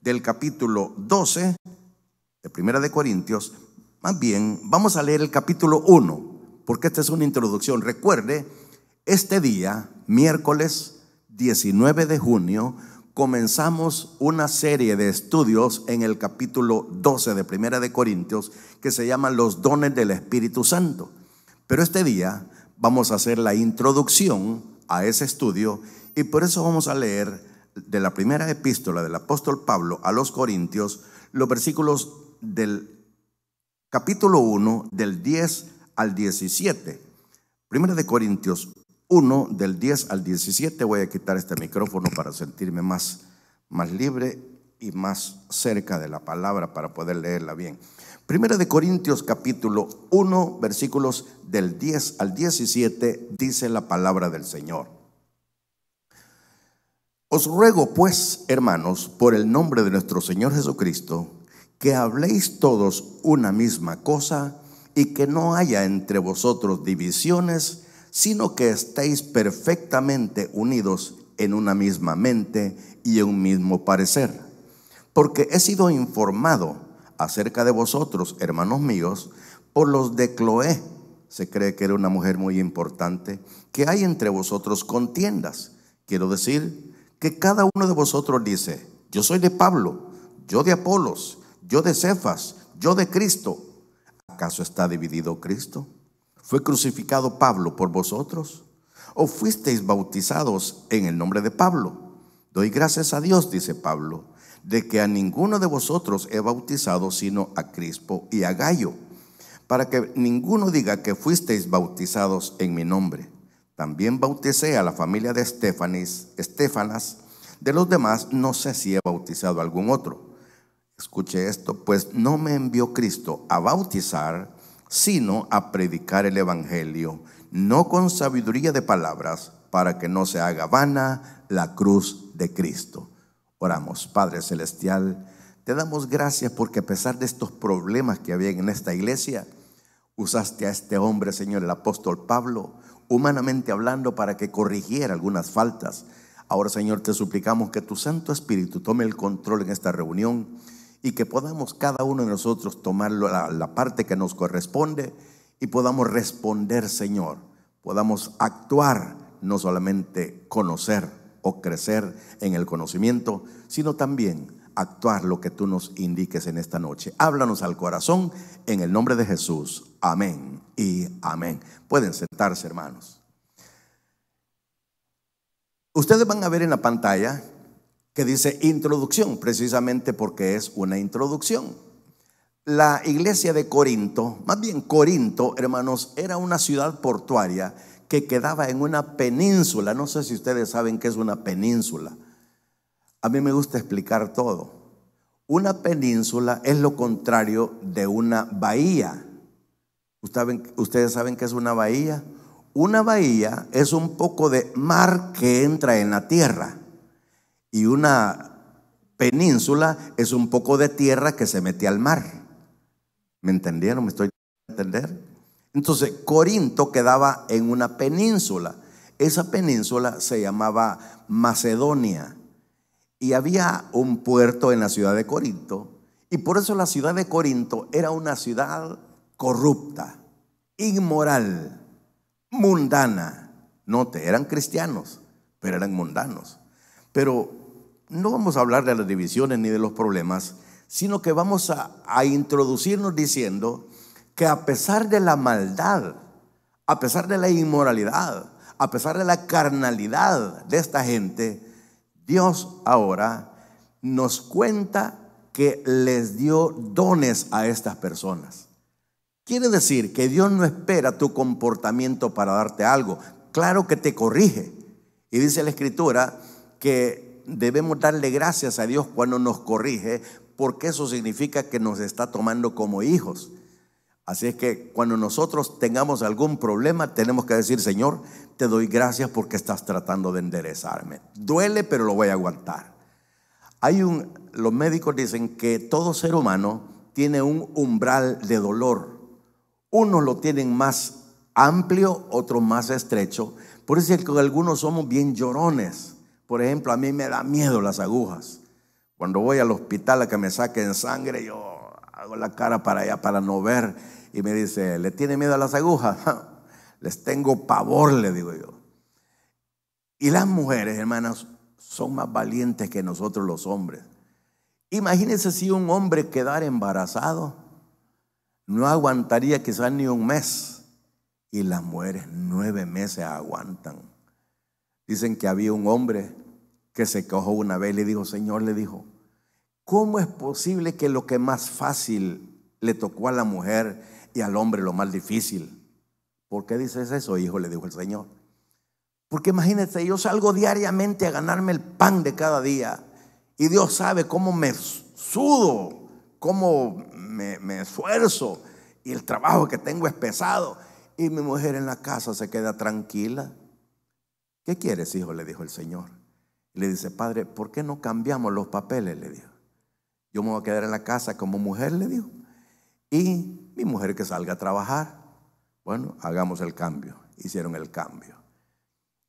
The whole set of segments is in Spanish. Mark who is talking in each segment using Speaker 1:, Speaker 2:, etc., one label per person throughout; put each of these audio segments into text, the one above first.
Speaker 1: del capítulo 12 de Primera de Corintios. Más bien, vamos a leer el capítulo 1, porque esta es una introducción. Recuerde, este día, miércoles 19 de junio, comenzamos una serie de estudios en el capítulo 12 de Primera de Corintios que se llama Los dones del Espíritu Santo. Pero este día vamos a hacer la introducción a ese estudio y por eso vamos a leer de la primera epístola del apóstol Pablo a los Corintios los versículos del capítulo 1 del 10 al 17. Primera de Corintios 1 del 10 al 17. Voy a quitar este micrófono para sentirme más libre y más cerca de la palabra para poder leerla bien. Primera de Corintios capítulo 1 versículos del 10 al 17 dice la palabra del Señor. Os ruego pues, hermanos, por el nombre de nuestro Señor Jesucristo, que habléis todos una misma cosa y que no haya entre vosotros divisiones, sino que estéis perfectamente unidos en una misma mente y en un mismo parecer. Porque he sido informado acerca de vosotros, hermanos míos, por los de Cloé, se cree que era una mujer muy importante, que hay entre vosotros contiendas. Quiero decir que cada uno de vosotros dice: yo soy de Pablo, yo de Apolos, yo de Cefas, yo de Cristo. ¿Acaso está dividido Cristo? ¿Fue crucificado Pablo por vosotros? ¿O fuisteis bautizados en el nombre de Pablo? Doy gracias a Dios, dice Pablo, de que a ninguno de vosotros he bautizado sino a Crispo y a Gayo, para que ninguno diga que fuisteis bautizados en mi nombre. También bauticé a la familia de Estefanas. De los demás no sé si he bautizado a algún otro. Escuche esto, pues no me envió Cristo a bautizar, sino a predicar el evangelio, no con sabiduría de palabras, para que no se haga vana la cruz de Cristo. Oramos. Padre celestial, te damos gracias porque a pesar de estos problemas que había en esta iglesia, usaste a este hombre, Señor, el apóstol Pablo, humanamente hablando, para que corrigiera algunas faltas. Ahora, Señor, te suplicamos que tu Santo Espíritu tome el control en esta reunión y que podamos cada uno de nosotros tomar la parte que nos corresponde y podamos responder, Señor. Podamos actuar, no solamente conocer o crecer en el conocimiento, sino también actuar lo que tú nos indiques en esta noche. Háblanos al corazón en el nombre de Jesús. Amén y amén. Pueden sentarse, hermanos. Ustedes van a ver en la pantalla que dice introducción, precisamente porque es una introducción. La iglesia de Corinto, más bien Corinto, hermanos, era una ciudad portuaria que quedaba en una península. No sé si ustedes saben qué es una península. A mí me gusta explicar todo. Una península es lo contrario de una bahía. ¿Ustedes saben qué es una bahía? Una bahía es un poco de mar que entra en la tierra. Y una península es un poco de tierra que se mete al mar. ¿Me entendieron? ¿Me estoy entendiendo? Entonces, Corinto quedaba en una península. Esa península se llamaba Macedonia. Y había un puerto en la ciudad de Corinto. Y por eso la ciudad de Corinto era una ciudad corrupta, inmoral, mundana. Note, eran cristianos, pero eran mundanos. Pero no vamos a hablar de las divisiones ni de los problemas, sino que vamos a introducirnos diciendo que a pesar de la maldad, a pesar de la inmoralidad, a pesar de la carnalidad de esta gente, Dios ahora nos cuenta que les dio dones a estas personas. Quiere decir que Dios no espera tu comportamiento para darte algo. Claro que te corrige. Y dice la Escritura que debemos darle gracias a Dios cuando nos corrige, porque eso significa que nos está tomando como hijos. Así es que cuando nosotros tengamos algún problema, tenemos que decir: Señor, te doy gracias porque estás tratando de enderezarme. Duele, pero lo voy a aguantar. Los médicos dicen que todo ser humano tiene un umbral de dolor. Unos lo tienen más amplio, otros más estrecho. Por eso es que algunos somos bien llorones. Por ejemplo, a mí me da miedo las agujas, Cuando voy al hospital a que me saquen sangre, yo hago la cara para allá para no ver. Y me dice, ¿le tiene miedo a las agujas? Les tengo pavor, le digo yo. Y las mujeres, hermanas, son más valientes que nosotros los hombres. Imagínense si un hombre quedara embarazado, no aguantaría quizás ni un mes. Y las mujeres 9 meses aguantan. Dicen que había un hombre que se quejó una vez y le dijo, Señor, le dijo, ¿cómo es posible que lo que más fácil le tocó a la mujer y al hombre lo más difícil? ¿Por qué dices eso, hijo?, le dijo el Señor. Porque imagínate, yo salgo diariamente a ganarme el pan de cada día y Dios sabe cómo me sudo, cómo me esfuerzo y el trabajo que tengo es pesado. Y mi mujer en la casa se queda tranquila. ¿Qué quieres, hijo?, le dijo el Señor. Y le dice, Padre, ¿por qué no cambiamos los papeles?, le dijo. Yo me voy a quedar en la casa como mujer, le dijo, y mi mujer que salga a trabajar. Bueno, hagamos el cambio. Hicieron el cambio.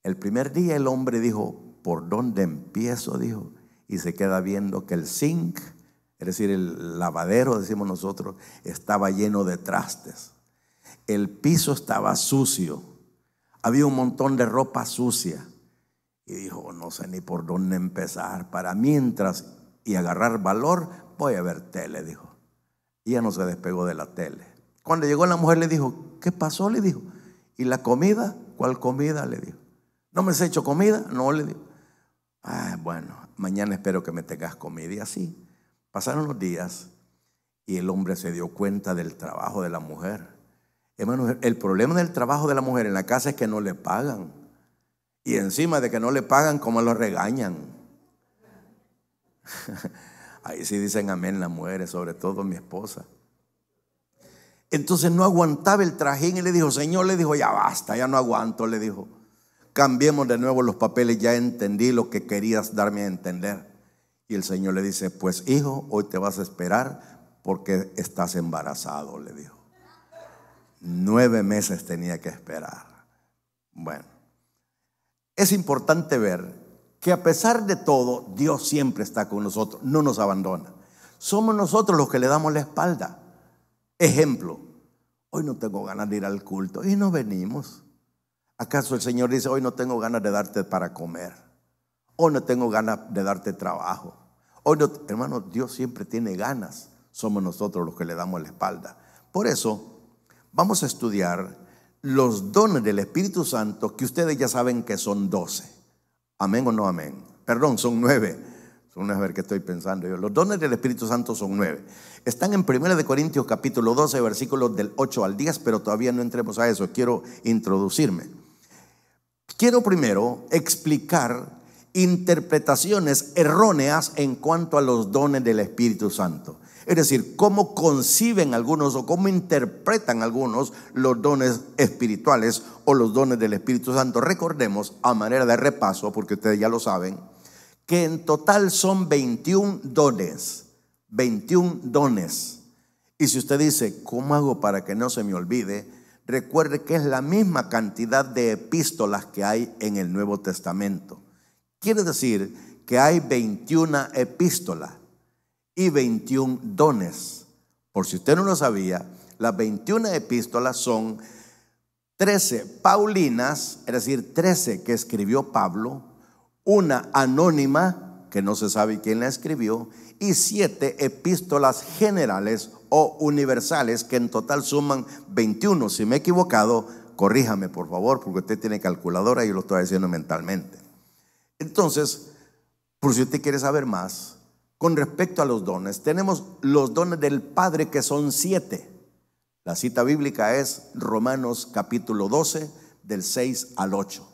Speaker 1: El primer día el hombre dijo, ¿por dónde empiezo?, dijo. Y se queda viendo que el zinc, es decir, el lavadero, decimos nosotros, estaba lleno de trastes. El piso estaba sucio. Había un montón de ropa sucia. Y dijo, no sé ni por dónde empezar. Para mientras y agarrar valor, voy a ver tele, dijo. Y ya no se despegó de la tele. Cuando llegó la mujer le dijo, ¿qué pasó?, le dijo. ¿Y la comida? ¿Cuál comida?, le dijo. ¿No me has hecho comida? No, le dijo. Bueno, mañana espero que me tengas comida. Y así pasaron los días y el hombre se dio cuenta del trabajo de la mujer. Hermano, el problema del trabajo de la mujer en la casa es que no le pagan. Y encima de que no le pagan, ¿cómo lo regañan? Ahí sí dicen amén las mujeres, sobre todo mi esposa. Entonces no aguantaba el trajín y le dijo, Señor, le dijo, ya basta, ya no aguanto, le dijo. Cambiemos de nuevo los papeles, ya entendí lo que querías darme a entender. Y el Señor le dice, pues hijo, hoy te vas a esperar porque estás embarazado, le dijo. 9 meses tenía que esperar. Bueno, es importante ver que a pesar de todo, Dios siempre está con nosotros, no nos abandona. Somos nosotros los que le damos la espalda. Ejemplo, hoy no tengo ganas de ir al culto y no venimos. ¿Acaso el Señor dice, hoy no tengo ganas de darte para comer? Hoy no tengo ganas de darte trabajo. Hoy no, hermano, Dios siempre tiene ganas. Somos nosotros los que le damos la espalda. Por eso, vamos a estudiar los dones del Espíritu Santo, que ustedes ya saben que son 12. ¿Amén o no amén? Perdón, son 9. Son 9, a ver qué estoy pensando yo. Los dones del Espíritu Santo son 9. Están en 1 Corintios capítulo 12, versículos del 8 al 10, pero todavía no entremos a eso. Quiero introducirme. Quiero primero explicar interpretaciones erróneas en cuanto a los dones del Espíritu Santo. Es decir, cómo conciben algunos o cómo interpretan algunos los dones espirituales o los dones del Espíritu Santo. Recordemos, a manera de repaso, porque ustedes ya lo saben, que en total son 21 dones. 21 dones. Y si usted dice, ¿cómo hago para que no se me olvide? Recuerde que es la misma cantidad de epístolas que hay en el Nuevo Testamento. Quiere decir que hay 21 epístolas y 21 dones. Por si usted no lo sabía, las 21 epístolas son 13 paulinas, es decir, 13 que escribió Pablo, una anónima, que no se sabe quién la escribió, y 7 epístolas generales o universales, que en total suman 21. Si me he equivocado, corríjame por favor, porque usted tiene calculadora y yo lo estoy haciendo mentalmente. Entonces, por si usted quiere saber más, con respecto a los dones, tenemos los dones del Padre, que son 7. La cita bíblica es Romanos capítulo 12, del 6 al 8.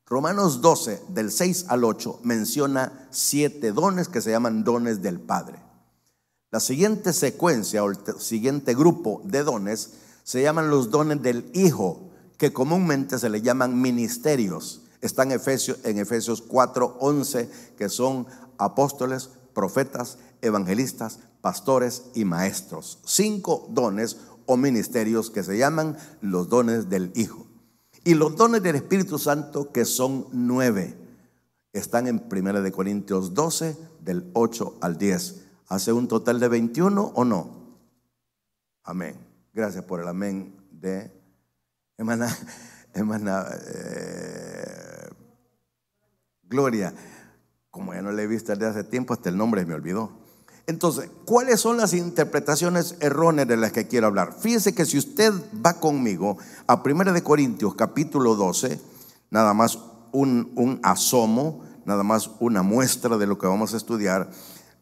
Speaker 1: Romanos 12, del 6 al 8, menciona 7 dones que se llaman dones del Padre. La siguiente secuencia o el siguiente grupo de dones se llaman los dones del Hijo, que comúnmente se le llaman ministerios. Están en Efesios 4, 11, que son apóstoles, profetas, evangelistas, pastores y maestros. 5 dones o ministerios que se llaman los dones del Hijo. Y los dones del Espíritu Santo, que son 9. Están en 1 de Corintios 12, del 8 al 10. ¿Hace un total de 21 o no? Amén. Gracias por el amén de hermana Gloria. Como ya no le he visto desde hace tiempo, hasta el nombre me olvidó. Entonces, ¿cuáles son las interpretaciones erróneas de las que quiero hablar? Fíjese que si usted va conmigo a 1 de Corintios capítulo 12, nada más un asomo, nada más una muestra de lo que vamos a estudiar.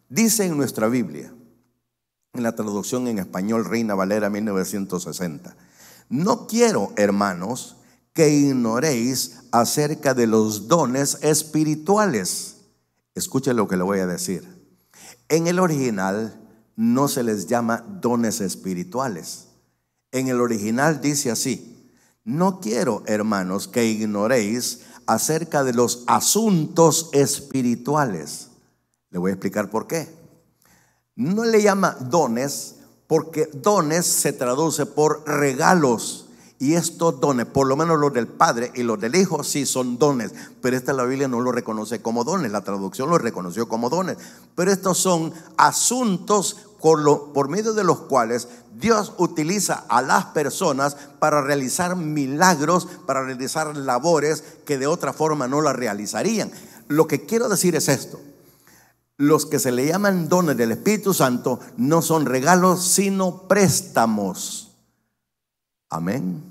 Speaker 1: Dice en nuestra Biblia, en la traducción en español Reina Valera 1960, no quiero, hermanos, que ignoréis acerca de los dones espirituales. Escuchen lo que le voy a decir. En el original no se les llama dones espirituales. En el original dice así: no quiero, hermanos, que ignoréis acerca de los asuntos espirituales. Le voy a explicar por qué. No le llama dones porque dones se traduce por regalos. Y estos dones, por lo menos los del Padre y los del Hijo, sí son dones. Pero la Biblia no lo reconoce como dones. La traducción lo reconoció como dones. Pero estos son asuntos por medio de los cuales Dios utiliza a las personas para realizar milagros, para realizar labores que de otra forma no las realizarían. Lo que quiero decir es esto: los que se le llaman dones del Espíritu Santo no son regalos, sino préstamos. Amén.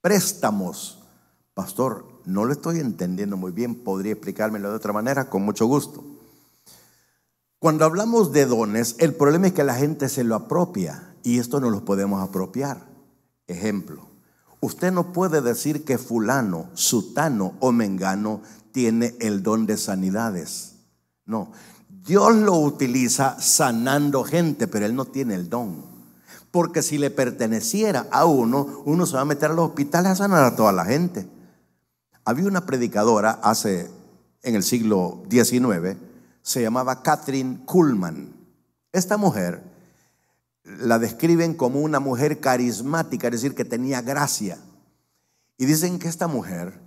Speaker 1: Préstamos. Pastor, no lo estoy entendiendo muy bien. ¿Podría explicármelo de otra manera? Con mucho gusto. Cuando hablamos de dones, el problema es que la gente se lo apropia, y esto no lo podemos apropiar. Ejemplo: usted no puede decir que fulano, sutano o mengano tiene el don de sanidades. No, Dios lo utiliza sanando gente, pero él no tiene el don. Porque si le perteneciera a uno se va a meter a los hospitales a sanar a toda la gente. Había una predicadora en el siglo XIX, se llamaba Kathryn Kuhlman. Esta mujer la describen como una mujer carismática, es decir, que tenía gracia. Y dicen que esta mujer,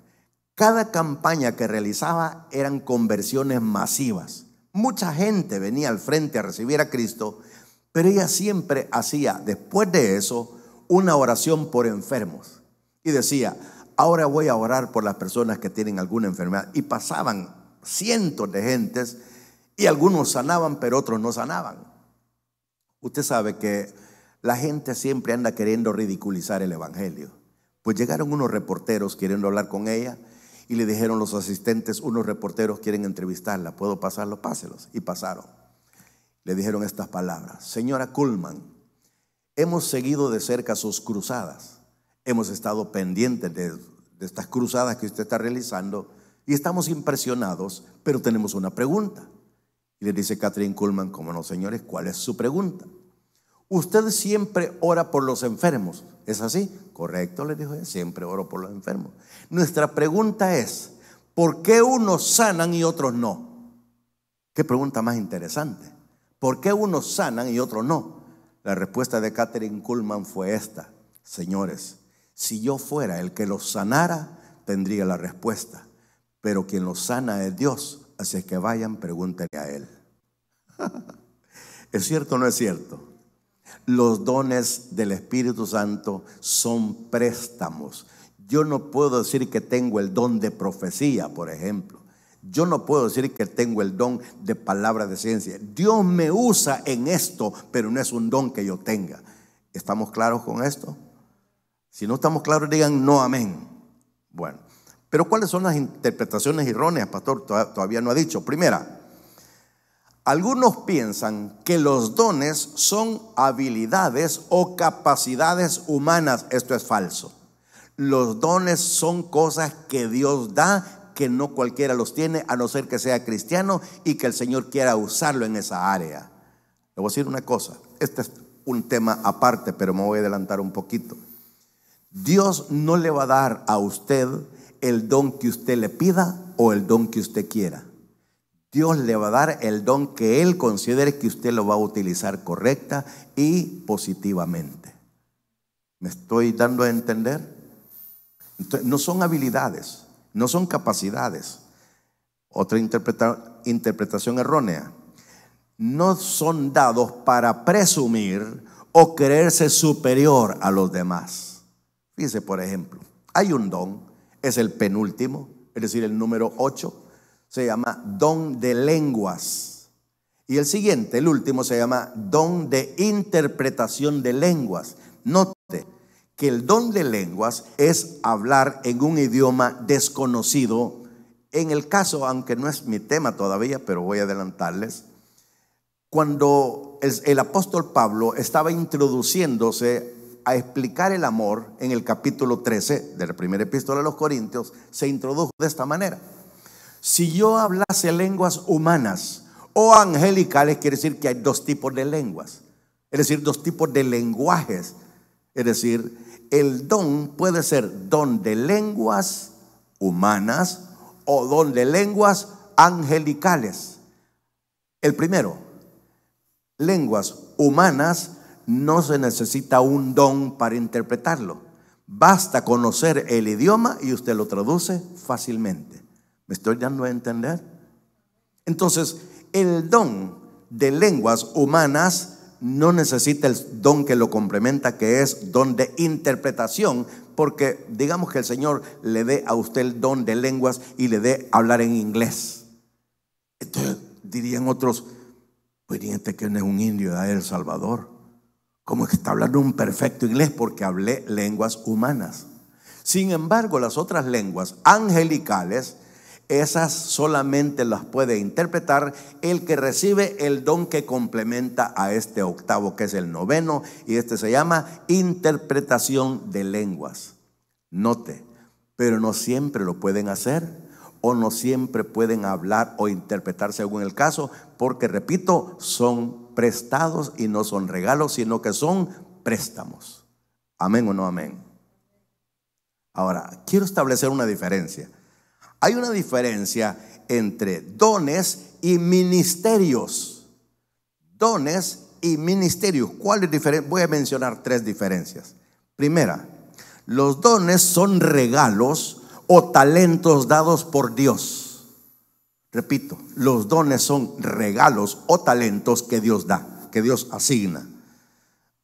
Speaker 1: cada campaña que realizaba eran conversiones masivas. Mucha gente venía al frente a recibir a Cristo. Pero ella siempre hacía, después de eso, una oración por enfermos. Y decía: ahora voy a orar por las personas que tienen alguna enfermedad. Y pasaban cientos de gentes, y algunos sanaban, pero otros no sanaban. Usted sabe que la gente siempre anda queriendo ridiculizar el evangelio. Pues llegaron unos reporteros queriendo hablar con ella, y le dijeron los asistentes: unos reporteros quieren entrevistarla, ¿puedo pasarlos? Páselos. Y pasaron. Le dijeron estas palabras: señora Kuhlman, hemos seguido de cerca sus cruzadas, hemos estado pendientes de estas cruzadas que usted está realizando y estamos impresionados, pero tenemos una pregunta. Y le dice Kathryn Kuhlman: ¿cómo no, señores? ¿Cuál es su pregunta? Usted siempre ora por los enfermos, ¿es así? Correcto, le dijo ella, siempre oro por los enfermos. Nuestra pregunta es: ¿por qué unos sanan y otros no? Qué pregunta más interesante. ¿Por qué unos sanan y otros no? La respuesta de Kathryn Kuhlman fue esta: señores, si yo fuera el que los sanara, tendría la respuesta. Pero quien los sana es Dios, así es que vayan, pregúntenle a Él. ¿Es cierto o no es cierto? Los dones del Espíritu Santo son préstamos. Yo no puedo decir que tengo el don de profecía, por ejemplo. Yo no puedo decir que tengo el don de palabra de ciencia. Dios me usa en esto, pero no es un don que yo tenga. ¿Estamos claros con esto? Si no estamos claros, digan no, amén. Bueno, pero ¿cuáles son las interpretaciones erróneas, pastor? Todavía no ha dicho. Primera, algunos piensan que los dones son habilidades o capacidades humanas. Esto es falso. Los dones son cosas que Dios da, que no cualquiera los tiene, a no ser que sea cristiano y que el Señor quiera usarlo en esa área. Le voy a decir una cosa, este es un tema aparte, pero me voy a adelantar un poquito. Dios no le va a dar a usted el don que usted le pida o el don que usted quiera. Dios le va a dar el don que Él considere que usted lo va a utilizar correcta y positivamente. ¿Me estoy dando a entender? Entonces, no son habilidades, no son capacidades. Otra interpretación errónea. No son dados para presumir o creerse superior a los demás. Fíjese, por ejemplo, hay un don, es el penúltimo, es decir, el número 8, se llama don de lenguas. Y el siguiente, el último, se llama don de interpretación de lenguas. Note que el don de lenguas es hablar en un idioma desconocido. En el caso, aunque no es mi tema todavía, pero voy a adelantarles, cuando el apóstol Pablo estaba introduciéndose a explicar el amor en el capítulo 13 de la primera epístola de los Corintios, se introdujo de esta manera: si yo hablase lenguas humanas o angelicales, quiere decir que hay dos tipos de lenguas, es decir, dos tipos de lenguajes. Es decir, el don puede ser don de lenguas humanas o don de lenguas angelicales. El primero, lenguas humanas, no se necesita un don para interpretarlo. Basta conocer el idioma y usted lo traduce fácilmente. ¿Me estoy dando a entender? Entonces, el don de lenguas humanas no necesita el don que lo complementa, que es don de interpretación, porque digamos que el Señor le dé a usted el don de lenguas y le dé hablar en inglés. Entonces dirían otros: pues este que no es un indio de El Salvador, ¿cómo es que está hablando un perfecto inglés? Porque hablé lenguas humanas. Sin embargo, las otras lenguas angelicales, esas solamente las puede interpretar el que recibe el don que complementa a este octavo, que es el noveno, y este se llama interpretación de lenguas. Note, pero no siempre lo pueden hacer, o no siempre pueden hablar o interpretar según el caso, porque repito, son prestados y no son regalos, sino que son préstamos. ¿Amén o no amén? Ahora, quiero establecer una diferencia. Hay una diferencia entre dones y ministerios. Dones y ministerios. ¿Cuál es diferente? Voy a mencionar tres diferencias. Primera, los dones son regalos o talentos dados por Dios. Repito, los dones son regalos o talentos que Dios da, que Dios asigna.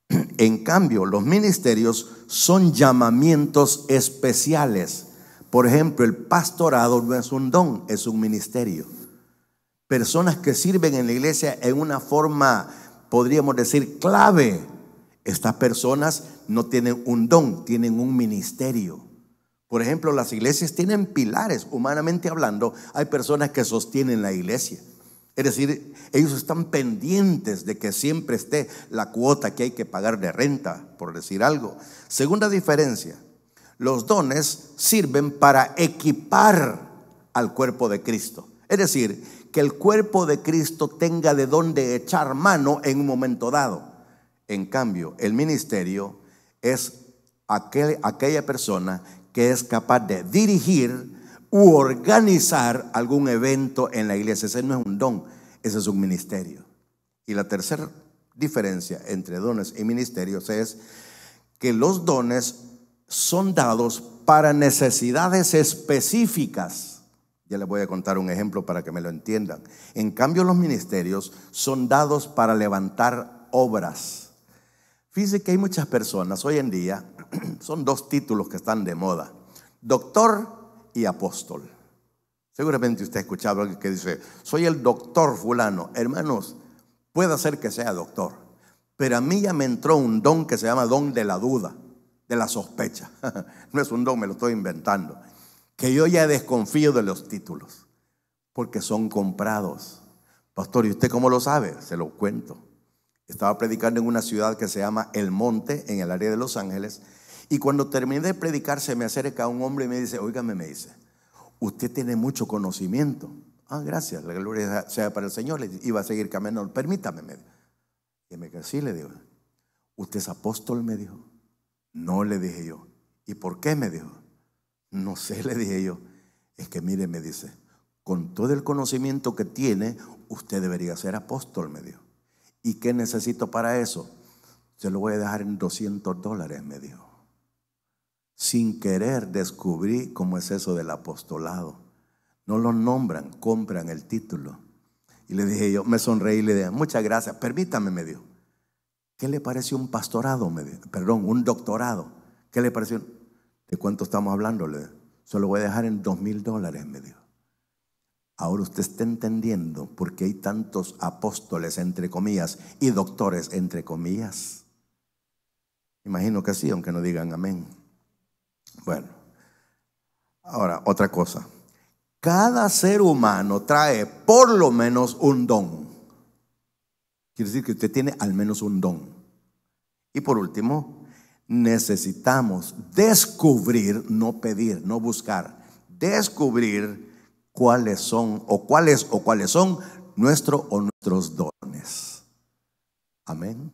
Speaker 1: En cambio, los ministerios son llamamientos especiales. Por ejemplo, el pastorado no es un don, es un ministerio. Personas que sirven en la iglesia en una forma, podríamos decir, clave. Estas personas no tienen un don, tienen un ministerio. Por ejemplo, las iglesias tienen pilares. Humanamente hablando, hay personas que sostienen la iglesia. Es decir, ellos están pendientes de que siempre esté la cuota que hay que pagar de renta, por decir algo. Segunda diferencia, los dones sirven para equipar al cuerpo de Cristo. Es decir, que el cuerpo de Cristo tenga de dónde echar mano en un momento dado. En cambio, el ministerio es aquella persona que es capaz de dirigir u organizar algún evento en la iglesia. Ese no es un don, ese es un ministerio. Y la tercera diferencia entre dones y ministerios es que los dones son dados para necesidades específicas. Ya les voy a contar un ejemplo para que me lo entiendan. En cambio, los ministerios son dados para levantar obras. Fíjense que hay muchas personas hoy en día, son dos títulos que están de moda: doctor y apóstol. Seguramente usted ha escuchado a alguien que dice: soy el doctor fulano. Hermanos, puede ser que sea doctor, pero a mí ya me entró un don que se llama don de la duda, de la sospecha. No es un don, me lo estoy inventando. Que yo ya desconfío de los títulos, porque son comprados. Pastor, ¿y usted cómo lo sabe? Se lo cuento. Estaba predicando en una ciudad que se llama El Monte, en el área de Los Ángeles, y cuando terminé de predicar se me acerca un hombre y me dice: óigame, me dice, usted tiene mucho conocimiento. Ah, gracias, la gloria sea para el Señor. Le iba a seguir caminando. Permítame, me dijo. Y me quedé así, le digo: ¿usted es apóstol? Me dijo. No, le dije yo. ¿Y por qué? Me dijo. No sé, le dije yo. Es que mire, me dice, con todo el conocimiento que tiene, usted debería ser apóstol, me dijo. ¿Y qué necesito para eso? Se lo voy a dejar en $200, me dijo. Sin querer descubrí cómo es eso del apostolado. No lo nombran, compran el título. Y le dije yo, me sonreí y le dije, muchas gracias, permítame, me dijo. ¿Qué le pareció un pastorado? Perdón, un doctorado. ¿Qué le pareció? ¿De cuánto estamos hablando? Le dije, se lo voy a dejar en $2,000, me dijo. Ahora usted está entendiendo por qué hay tantos apóstoles, entre comillas, y doctores, entre comillas. Imagino que sí, aunque no digan amén. Bueno, ahora otra cosa. Cada ser humano trae por lo menos un don. Quiere decir que usted tiene al menos un don. Y por último, necesitamos descubrir, no pedir, no buscar, descubrir cuáles son nuestros dones. Amén.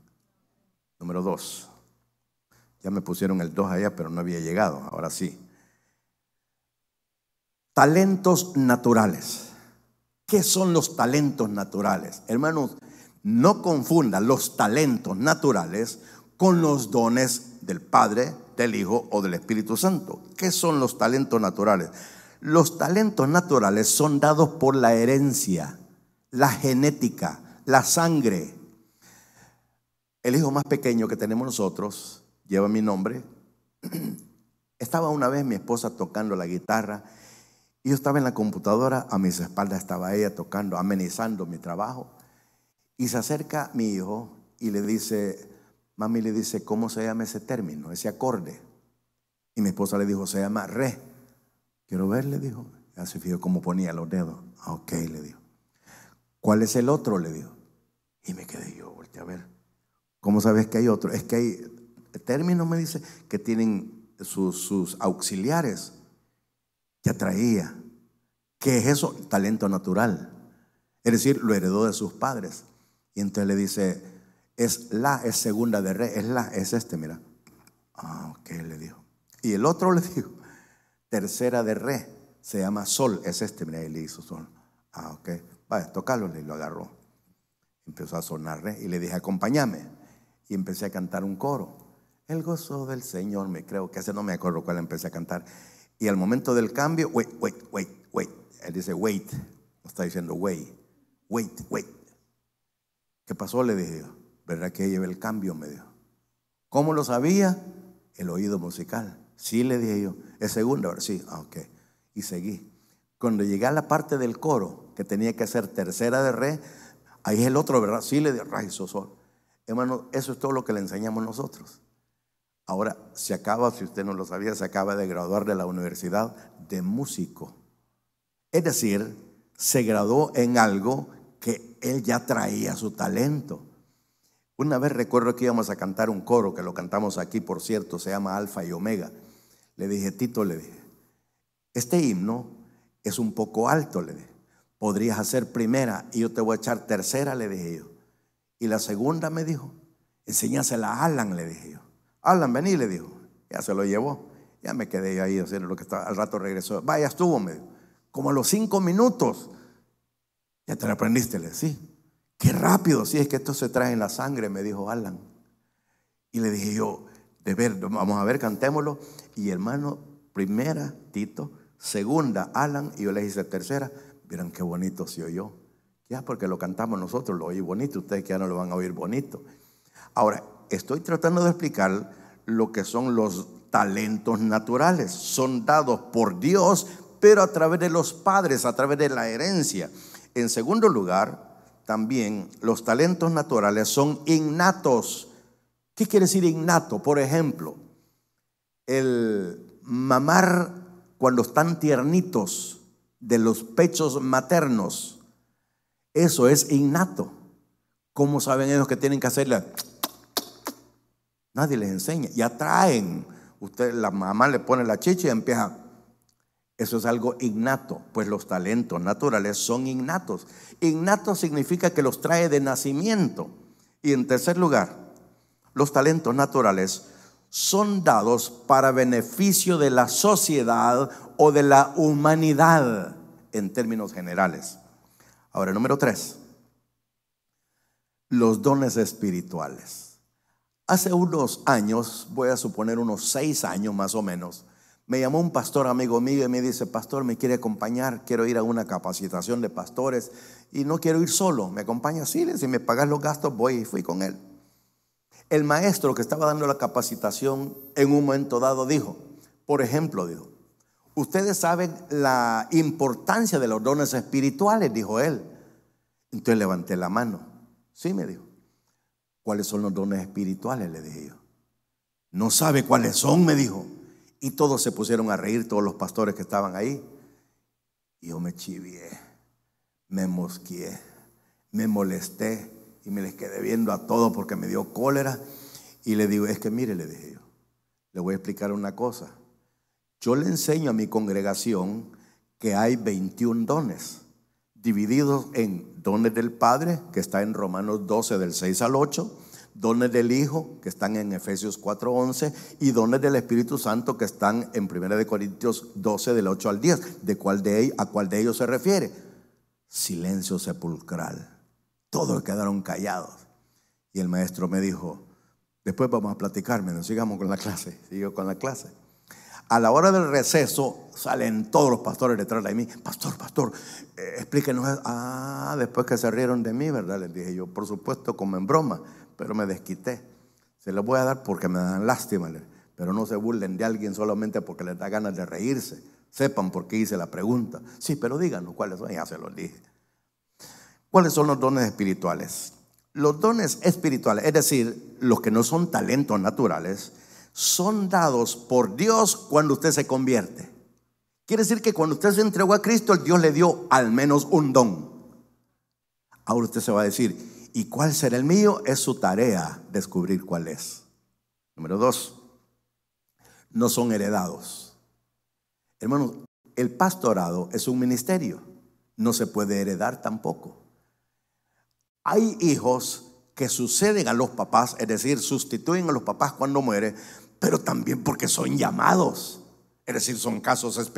Speaker 1: Número 2. Ya me pusieron el 2 allá, pero no había llegado. Ahora sí. Talentos naturales. ¿Qué son los talentos naturales? Hermanos, no confundan los talentos naturales con los dones del Padre, del Hijo o del Espíritu Santo. ¿Qué son los talentos naturales? Los talentos naturales son dados por la herencia, la genética, la sangre. El hijo más pequeño que tenemos nosotros, lleva mi nombre. Estaba una vez mi esposa tocando la guitarra y yo estaba en la computadora, a mis espaldas estaba ella tocando, amenizando mi trabajo. Y se acerca mi hijo y le dice, mami, le dice, ¿cómo se llama ese término, ese acorde? Y mi esposa le dijo, se llama re. Quiero ver, le dijo. Ya se fijó cómo ponía los dedos. Ah, ok, le dijo. ¿Cuál es el otro? Le dijo. Y me quedé yo, volteé a ver. ¿Cómo sabes que hay otro? Es que hay términos, me dice, que tienen sus auxiliares. Ya traía. ¿Qué es eso? Talento natural. Es decir, lo heredó de sus padres. Y entonces le dice, es segunda de re, es este, mira. Ah, ok, le dijo. Y el otro le dijo, tercera de re, se llama sol, es este, mira, y le hizo sol. Ah, ok, vaya, tocalo, y lo agarró. Empezó a sonar re, y le dije, acompáñame. Y empecé a cantar un coro. El gozo del Señor, me creo que ese no me acuerdo cuál empecé a cantar. Y al momento del cambio, wait. Él dice, wait, no está diciendo wait. ¿Qué pasó? Le dije yo. ¿Verdad que llevé el cambio? Me dijo. ¿Cómo lo sabía? El oído musical. Sí, le dije yo. ¿Es segunda? Ahora sí. Ah, ok. Y seguí. Cuando llegué a la parte del coro, que tenía que ser tercera de re, ahí es el otro, ¿verdad? Sí, le dije, ra y sol. Hermano, eso es todo lo que le enseñamos nosotros. Ahora se acaba, si usted no lo sabía, se acaba de graduar de la universidad de músico. Es decir, se graduó en algo que él ya traía su talento. Una vez recuerdo que íbamos a cantar un coro, que lo cantamos aquí, por cierto, se llama Alfa y Omega. Le dije, Tito, le dije, este himno es un poco alto, le dije. Podrías hacer primera y yo te voy a echar tercera, le dije yo. Y la segunda, me dijo, enséñasela a Alan, le dije yo. Alan, vení, le dijo. Ya se lo llevó. Ya me quedé yo ahí haciendo lo que estaba. Al rato regresó. Vaya, estuvo, me dijo. Como a los 5 minutos. Ya te lo aprendiste, le dije. Sí. Qué rápido. Sí, es que esto se trae en la sangre, me dijo Alan. Y le dije yo, de ver, vamos a ver, cantémoslo. Y hermano, primera, Tito. Segunda, Alan. Y yo le hice tercera. Miren qué bonito se oyó. Ya porque lo cantamos nosotros, lo oí bonito. Ustedes que ya no lo van a oír bonito. Ahora, estoy tratando de explicar lo que son los talentos naturales. Son dados por Dios, pero a través de los padres, a través de la herencia. En segundo lugar, también los talentos naturales son innatos. ¿Qué quiere decir innato? Por ejemplo, el mamar cuando están tiernitos de los pechos maternos, eso es innato. ¿Cómo saben ellos que tienen que hacerle? Nadie les enseña. Ya traen. Usted, la mamá le pone la chicha y empieza. Eso es algo innato. Pues los talentos naturales son innatos. Innato significa que los trae de nacimiento. Y en tercer lugar, los talentos naturales son dados para beneficio de la sociedad o de la humanidad en términos generales. Ahora, número 3. Los dones espirituales. Hace unos años, voy a suponer unos 6 años más o menos, Me llamó un pastor amigo mío y me dice: pastor, ¿me quiere acompañar? Quiero ir a una capacitación de pastores y no quiero ir solo. ¿Me acompaña? Sí, si me pagas los gastos voy. Y fui con él. El maestro que estaba dando la capacitación en un momento dado dijo, por ejemplo, dijo: ustedes saben la importancia de los dones espirituales, dijo él. Entonces levanté la mano. Sí, me dijo. ¿Cuáles son los dones espirituales?, le dije yo. No sabe cuáles son, me dijo. Y todos se pusieron a reír, todos los pastores que estaban ahí. Y yo me chivié, me mosqueé, me molesté y me les quedé viendo a todos porque me dio cólera. Y le digo: es que mire, le dije yo, le voy a explicar una cosa. Yo le enseño a mi congregación que hay 21 dones, divididos en dones del Padre, que está en Romanos 12 del 6 al 8, dones del Hijo, que están en Efesios 4:11, y dones del Espíritu Santo, que están en 1 Corintios 12 del 8 al 10. ¿A cuál de ellos se refiere? Silencio sepulcral. Todos quedaron callados. Y el maestro me dijo: después vamos a platicar, menos sigamos con la clase. Sigo con la clase. A la hora del receso salen todos los pastores detrás de mí. Pastor, explíquenos. Después que se rieron de mí, ¿verdad? Les dije yo, por supuesto, como en broma, pero me desquité. Se los voy a dar porque me dan lástima, pero no se burlen de alguien solamente porque les da ganas de reírse. Sepan por qué hice la pregunta. Sí, pero díganos cuáles son. Ya se los dije. ¿Cuáles son los dones espirituales? Los dones espirituales, es decir, los que no son talentos naturales, son dados por Dios cuando usted se convierte. Quiere decir que cuando usted se entregó a Cristo, Dios le dio al menos un don. Ahora usted se va a decir: ¿y cuál será el mío? Es su tarea descubrir cuál es. Número 2, no son heredados. Hermanos, el pastorado es un ministerio, no se puede heredar tampoco. Hay hijos que suceden a los papás, es decir, sustituyen a los papás cuando mueren, pero también porque son llamados, es decir, son casos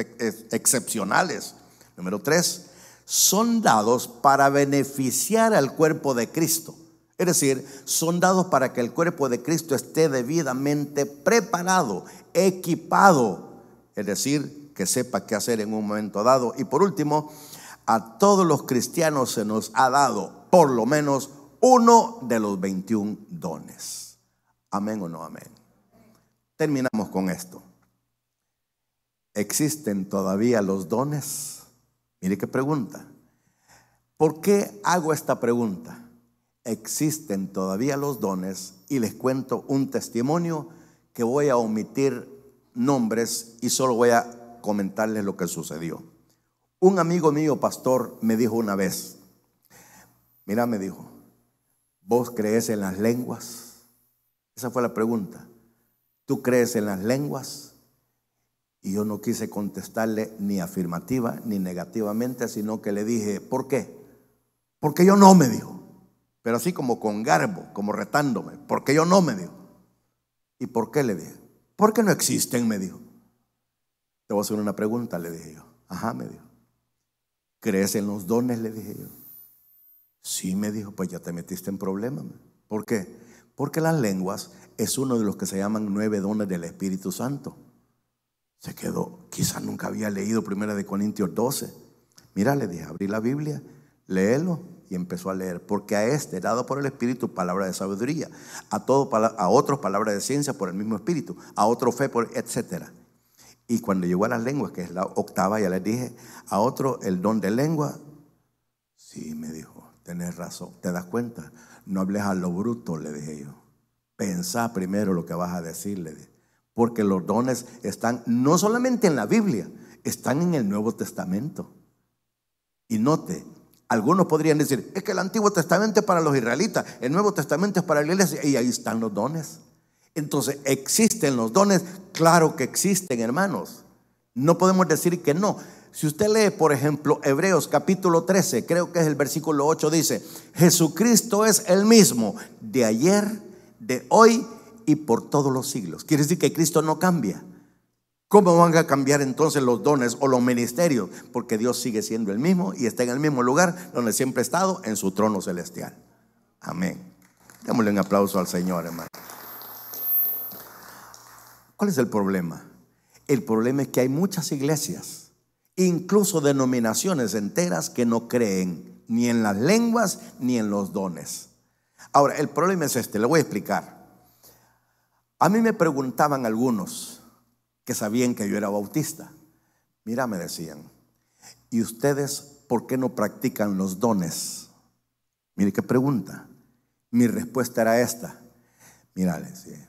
Speaker 1: excepcionales. Número 3, son dados para beneficiar al cuerpo de Cristo, es decir, son dados para que el cuerpo de Cristo esté debidamente preparado, equipado, es decir, que sepa qué hacer en un momento dado. Y por último, a todos los cristianos se nos ha dado por lo menos uno de los 21 dones. ¿Amén o no amén? Terminamos con esto. ¿Existen todavía los dones? Mire qué pregunta. ¿Por qué hago esta pregunta? Existen todavía los dones, y les cuento un testimonio que voy a omitir nombres y solo voy a comentarles lo que sucedió. Un amigo mío, pastor, me dijo una vez: mira, me dijo, ¿vos crees en las lenguas? Esa fue la pregunta. ¿Tú crees en las lenguas? Y yo no quise contestarle ni afirmativa ni negativamente, sino que le dije: ¿por qué? Porque yo no, me dijo. Pero así como con garbo, como retándome. Porque yo no, me dijo. ¿Y por qué? Le dije. Porque no existen, me dijo. Te voy a hacer una pregunta, le dije yo. Ajá, me dijo. ¿Crees en los dones? Le dije yo. Sí, me dijo. Pues ya te metiste en problemas. ¿Por qué? Porque las lenguas es uno de los que se llaman 9 dones del Espíritu Santo. Se quedó, quizás nunca había leído 1 Corintios 12. Mira, le dije, abrí la Biblia, léelo, y empezó a leer. Porque a este, dado por el Espíritu, palabra de sabiduría, a otros palabra de ciencia por el mismo Espíritu, a otro fe, etcétera. Y cuando llegó a las lenguas, que es la octava, ya les dije, a otro el don de lengua. Sí, me dijo, tenés razón, ¿te das cuenta? No hables a lo bruto, le dije yo. Pensá primero lo que vas a decir, le dije. Porque los dones están no solamente en la Biblia, están en el Nuevo Testamento. Y note, algunos podrían decir: es que el Antiguo Testamento es para los israelitas, el Nuevo Testamento es para la iglesia, y ahí están los dones. Entonces, ¿existen los dones? Claro que existen, hermanos. No podemos decir que no. Si usted lee, por ejemplo, Hebreos capítulo 13, creo que es el versículo 8, dice: Jesucristo es el mismo de ayer, de hoy y por todos los siglos. Quiere decir que Cristo no cambia. ¿Cómo van a cambiar entonces los dones o los ministerios? Porque Dios sigue siendo el mismo y está en el mismo lugar donde siempre ha estado, en su trono celestial. Amén. Démosle un aplauso al Señor, hermano. ¿Cuál es el problema? El problema es que hay muchas iglesias, incluso denominaciones enteras, que no creen ni en las lenguas ni en los dones. Ahora, el problema es este, le voy a explicar. A mí me preguntaban algunos que sabían que yo era bautista. Mira, me decían, ¿y ustedes por qué no practican los dones? Mire qué pregunta. Mi respuesta era esta. Mira, le decía,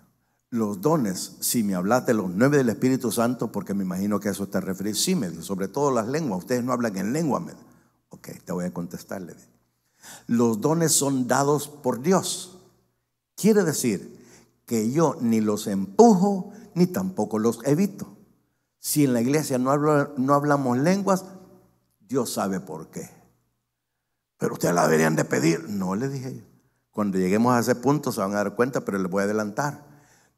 Speaker 1: los dones, si me hablas de los 9 del Espíritu Santo, porque me imagino que a eso te referís, sí, me dijo, sobre todo las lenguas, ustedes no hablan en lengua, me dijo. Ok, te voy a contestarle. Los dones son dados por Dios. Quiere decir que yo ni los empujo ni tampoco los evito. Si en la iglesia no hablamos lenguas, Dios sabe por qué. Pero ustedes la deberían de pedir. No, le dije yo. Cuando lleguemos a ese punto se van a dar cuenta, pero les voy a adelantar.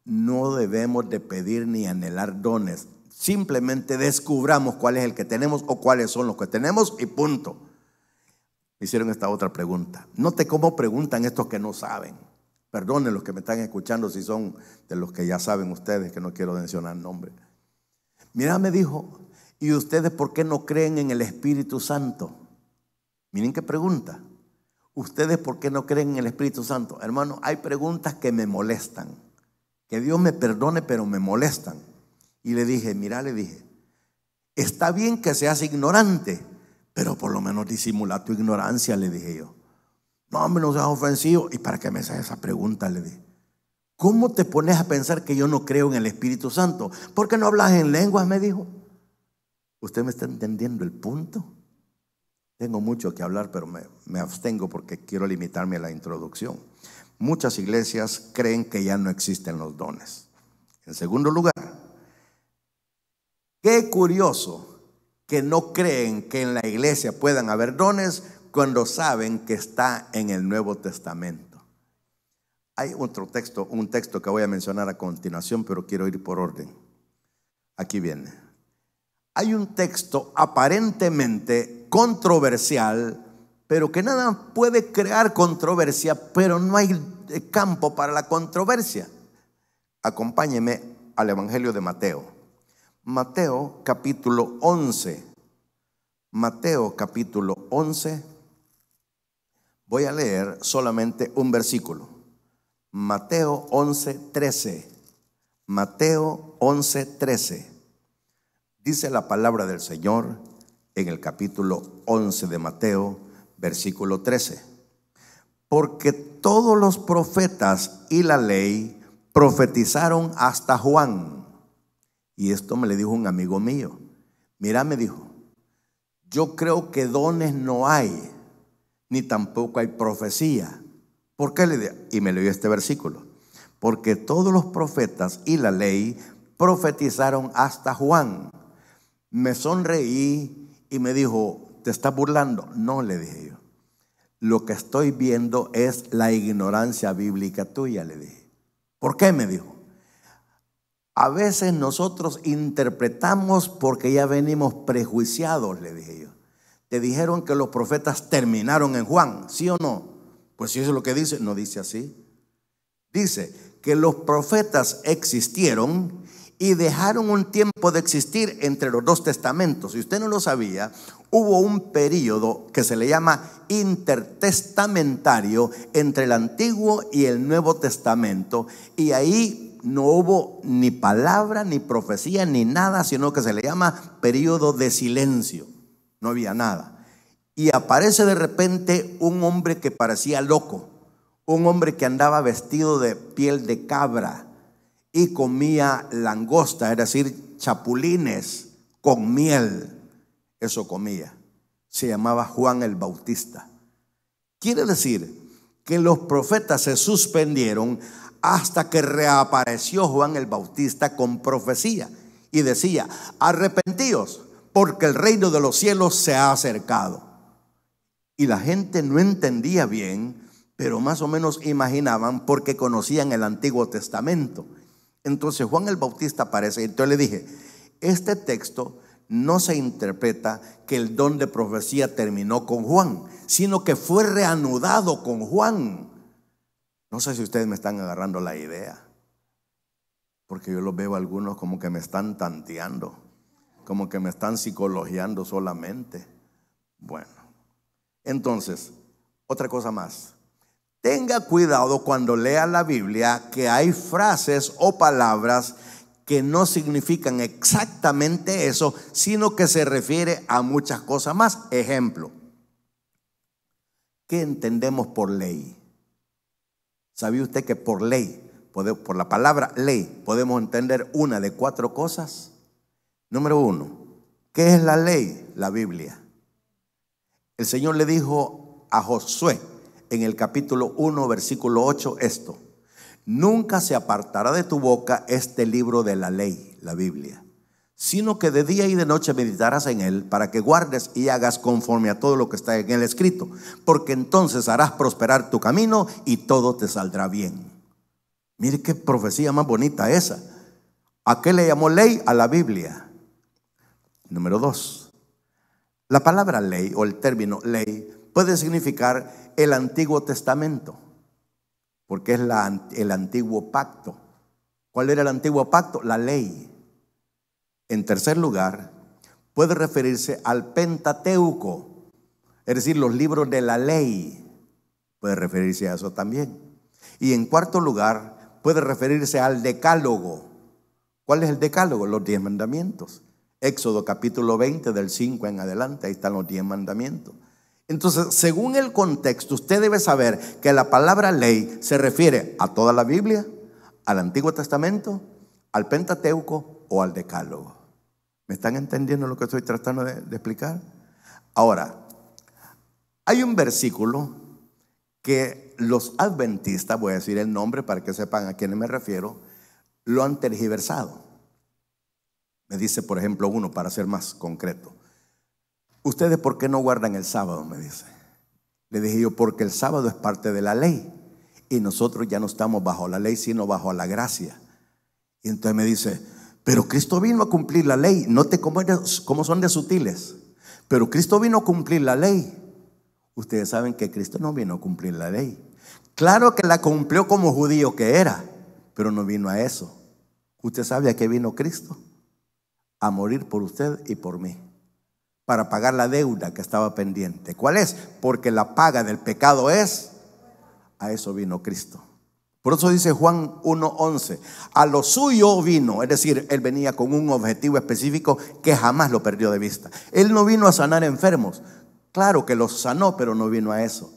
Speaker 1: No debemos de pedir ni anhelar dones. Simplemente descubramos cuál es el que tenemos o cuáles son los que tenemos y punto. Me hicieron esta otra pregunta. Note cómo preguntan estos que no saben. Perdonen los que me están escuchando si son de los que ya saben ustedes, que no quiero mencionar nombre. Mira, me dijo, ¿y ustedes por qué no creen en el Espíritu Santo? Miren qué pregunta. ¿Ustedes por qué no creen en el Espíritu Santo? Hermano, hay preguntas que me molestan. Que Dios me perdone, pero me molestan. Y le dije, mira, le dije, está bien que seas ignorante, pero por lo menos disimula tu ignorancia, le dije yo. No, hombre, no seas ofensivo. ¿Y para qué me haces esa pregunta? Le dije. ¿Cómo te pones a pensar que yo no creo en el Espíritu Santo? ¿Por qué no hablas en lenguas? Me dijo. ¿Usted me está entendiendo el punto? Tengo mucho que hablar, pero me abstengo porque quiero limitarme a la introducción. Muchas iglesias creen que ya no existen los dones. En segundo lugar, qué curioso que no creen que en la iglesia puedan haber dones cuando saben que está en el Nuevo Testamento. Hay otro texto, un texto que voy a mencionar a continuación, pero quiero ir por orden. Aquí viene. Hay un texto aparentemente controversial, pero que nada puede crear controversia, pero no hay campo para la controversia. Acompáñeme al Evangelio de Mateo. Mateo capítulo 11. Mateo capítulo 11. Voy a leer solamente un versículo. Mateo 11:13. Mateo 11:13. Dice la palabra del Señor en el capítulo 11 de Mateo, versículo 13. Porque todos los profetas y la ley profetizaron hasta Juan. Y esto me le dijo un amigo mío. Mira, me dijo, yo creo que dones no hay, ni tampoco hay profecía. ¿Por qué? Le dije, y me leyó este versículo. Porque todos los profetas y la ley profetizaron hasta Juan. Me sonreí y me dijo, ¿te estás burlando? No, le dije yo. Lo que estoy viendo es la ignorancia bíblica tuya, le dije. ¿Por qué? Me dijo. A veces nosotros interpretamos porque ya venimos prejuiciados, le dije yo. Te dijeron que los profetas terminaron en Juan, ¿sí o no? Pues si eso es lo que dice, no dice así. Dice que los profetas existieron y dejaron un tiempo de existir entre los dos testamentos. Si usted no lo sabía, hubo un periodo que se le llama intertestamentario entre el Antiguo y el Nuevo Testamento, y ahí no hubo ni palabra, ni profecía, ni nada, sino que se le llama periodo de silencio. No había nada. Y aparece de repente un hombre que parecía loco, un hombre que andaba vestido de piel de cabra y comía langosta, es decir, chapulines con miel. Eso comía. Se llamaba Juan el Bautista. Quiere decir que los profetas se suspendieron hasta que reapareció Juan el Bautista con profecía y decía, arrepentíos porque el reino de los cielos se ha acercado. Y la gente no entendía bien, pero más o menos imaginaban porque conocían el Antiguo Testamento. Entonces Juan el Bautista aparece. Entonces le dije, este texto no se interpreta que el don de profecía terminó con Juan, sino que fue reanudado con Juan. No sé si ustedes me están agarrando la idea. Porque yo los veo algunos como que me están tanteando, como que me están psicologiando solamente. Bueno, entonces, otra cosa más. Tenga cuidado cuando lea la Biblia, que hay frases o palabras que no significan exactamente eso, sino que se refiere a muchas cosas más. Ejemplo, ¿qué entendemos por ley? ¿Sabía usted que por ley, por la palabra ley, podemos entender una de 4 cosas? Número 1, ¿qué es la ley? La Biblia. El Señor le dijo a Josué en el capítulo 1, versículo 8 esto: nunca se apartará de tu boca este libro de la ley, la Biblia, sino que de día y de noche meditarás en él, para que guardes y hagas conforme a todo lo que está en él escrito, porque entonces harás prosperar tu camino y todo te saldrá bien. Mire qué profecía más bonita esa. ¿A qué le llamó ley? A la Biblia. Número 2, la palabra ley o el término ley puede significar el Antiguo Testamento, porque es el antiguo pacto. ¿Cuál era el antiguo pacto? La ley. En tercer lugar, puede referirse al Pentateuco, es decir, los libros de la ley. Puede referirse a eso también. Y en cuarto lugar, puede referirse al Decálogo. ¿Cuál es el Decálogo? Los 10 mandamientos. Éxodo capítulo 20, del 5 en adelante, ahí están los 10 mandamientos. Entonces, según el contexto, usted debe saber que la palabra ley se refiere a toda la Biblia, al Antiguo Testamento, al Pentateuco o al Decálogo. ¿Me están entendiendo lo que estoy tratando de explicar? Ahora, hay un versículo que los adventistas, voy a decir el nombre para que sepan a quiénes me refiero, lo han tergiversado. Me dice, por ejemplo, uno, para ser más concreto: ¿ustedes por qué no guardan el sábado? Me dice. Le dije yo, porque el sábado es parte de la ley y nosotros ya no estamos bajo la ley, sino bajo la gracia. Y entonces me dice, pero Cristo vino a cumplir la ley. Note cómo son de sutiles. Pero Cristo vino a cumplir la ley. Ustedes saben que Cristo no vino a cumplir la ley. Claro que la cumplió como judío que era, pero no vino a eso. ¿Usted sabe a qué vino Cristo? A morir por usted y por mí, para pagar la deuda que estaba pendiente. ¿Cuál es? Porque la paga del pecado es. A eso vino Cristo. Por eso dice Juan 1:11, a lo suyo vino, es decir, él venía con un objetivo específico que jamás lo perdió de vista. Él no vino a sanar enfermos, claro que los sanó, pero no vino a eso.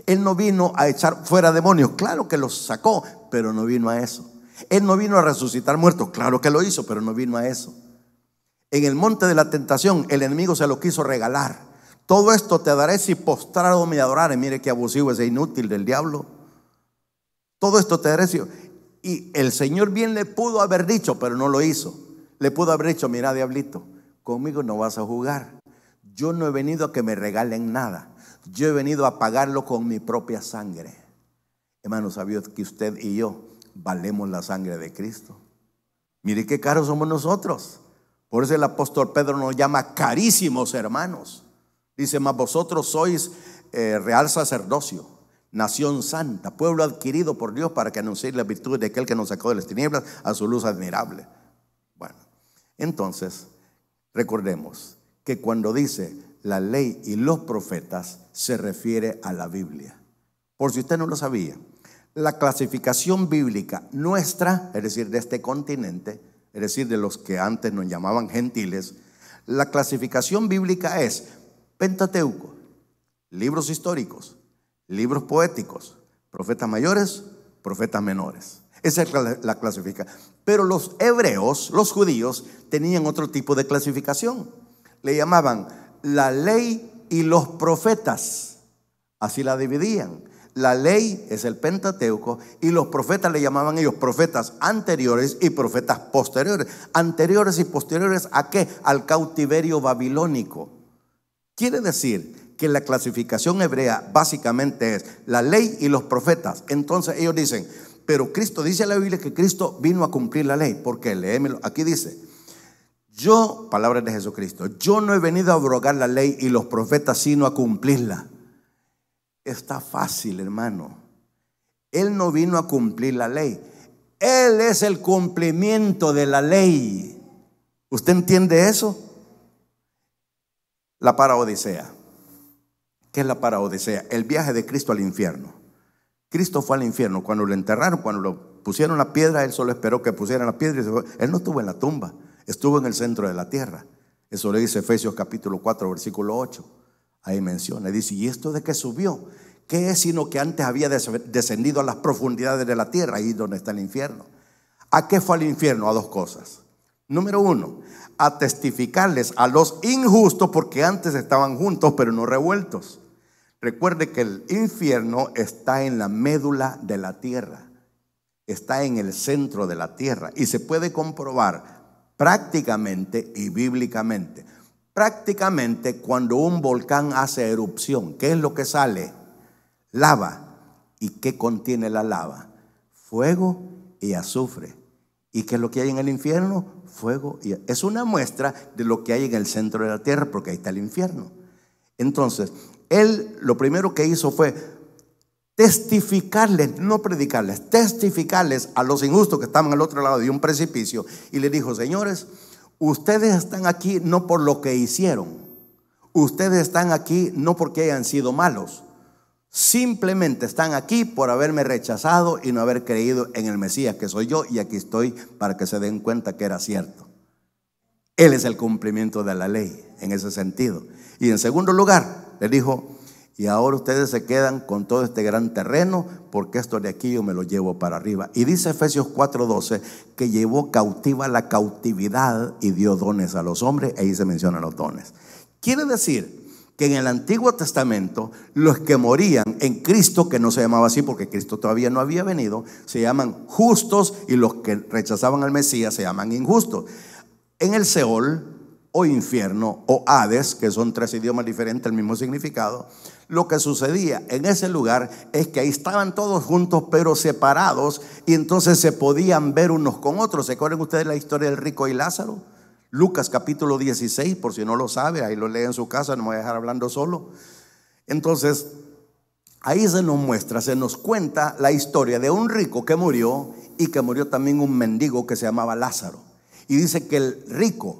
Speaker 1: Él no vino a echar fuera demonios, claro que los sacó, pero no vino a eso. Él no vino a resucitar muertos, claro que lo hizo, pero no vino a eso. En el monte de la tentación, el enemigo se lo quiso regalar. Todo esto te daré si postrado me adorares. Mire qué abusivo ese inútil del diablo. Todo esto te daré si. Y el Señor bien le pudo haber dicho, pero no lo hizo. Le pudo haber dicho, mira, diablito, conmigo no vas a jugar. Yo no he venido a que me regalen nada. Yo he venido a pagarlo con mi propia sangre. Hermano, ¿sabía que usted y yo valemos la sangre de Cristo? Mire qué caros somos nosotros. Por eso el apóstol Pedro nos llama carísimos hermanos. Dice, mas vosotros sois real sacerdocio, nación santa, pueblo adquirido por Dios para que anunciéis las virtudes de aquel que nos sacó de las tinieblas a su luz admirable. Bueno, entonces recordemos que cuando dice la ley y los profetas se refiere a la Biblia. Por si usted no lo sabía, la clasificación bíblica nuestra, es decir, de este continente, es decir, de los que antes nos llamaban gentiles, la clasificación bíblica es Pentateuco, libros históricos, libros poéticos, profetas mayores, profetas menores. Esa es la clasificación. Pero los hebreos, los judíos, tenían otro tipo de clasificación. Le llamaban la ley y los profetas. Así la dividían. La ley es el Pentateuco y los profetas le llamaban ellos profetas anteriores y profetas posteriores. Anteriores y posteriores ¿a qué? Al cautiverio babilónico. Quiere decir que la clasificación hebrea básicamente es la ley y los profetas. Entonces ellos dicen, pero Cristo, dice la Biblia que Cristo vino a cumplir la ley. ¿Por qué? Léemelo. Aquí dice, yo, palabras de Jesucristo, yo no he venido a abrogar la ley y los profetas sino a cumplirla. Está fácil, hermano. Él no vino a cumplir la ley. Él es el cumplimiento de la ley. ¿Usted entiende eso? La paraodisea. ¿Qué es la paraodisea? El viaje de Cristo al infierno. Cristo fue al infierno. Cuando lo enterraron, cuando lo pusieron la piedra, Él solo esperó que pusieran la piedra y se fue. Él no estuvo en la tumba, estuvo en el centro de la tierra. Eso le dice Efesios capítulo 4, versículo 8. Ahí menciona, dice, ¿y esto de qué subió? ¿Qué es sino que antes había descendido a las profundidades de la tierra? Ahí donde está el infierno. ¿A qué fue al infierno? A dos cosas. Número uno, a testificarles a los injustos, porque antes estaban juntos pero no revueltos. Recuerde que el infierno está en la médula de la tierra, está en el centro de la tierra y se puede comprobar prácticamente y bíblicamente. Prácticamente cuando un volcán hace erupción, ¿qué es lo que sale? Lava. ¿Y qué contiene la lava? Fuego y azufre. ¿Y qué es lo que hay en el infierno? Fuego y azufre. Es una muestra de lo que hay en el centro de la tierra, porque ahí está el infierno. Entonces, Él lo primero que hizo fue testificarles, no predicarles, testificarles a los injustos que estaban al otro lado de un precipicio. Y les dijo, señores, ustedes están aquí no por lo que hicieron. Ustedes están aquí no porque hayan sido malos. Simplemente están aquí por haberme rechazado y no haber creído en el Mesías, que soy yo, y aquí estoy para que se den cuenta que era cierto. Él es el cumplimiento de la ley en ese sentido. Y en segundo lugar, le dijo, y ahora ustedes se quedan con todo este gran terreno, porque esto de aquí yo me lo llevo para arriba. Y dice Efesios 4:12 que llevó cautiva la cautividad y dio dones a los hombres. Ahí se mencionan los dones. Quiere decir que en el Antiguo Testamento los que morían en Cristo, que no se llamaba así porque Cristo todavía no había venido, se llaman justos, y los que rechazaban al Mesías se llaman injustos. En el Seol o infierno o Hades, que son tres idiomas diferentes, el mismo significado, lo que sucedía en ese lugar es que ahí estaban todos juntos pero separados, y entonces se podían ver unos con otros. ¿Se acuerdan ustedes la historia del rico y Lázaro? Lucas capítulo 16, por si no lo sabe, ahí lo lee en su casa, no me voy a dejar hablando solo. Entonces, ahí se nos muestra, se nos cuenta la historia de un rico que murió, y que murió también un mendigo que se llamaba Lázaro. Y dice que el rico,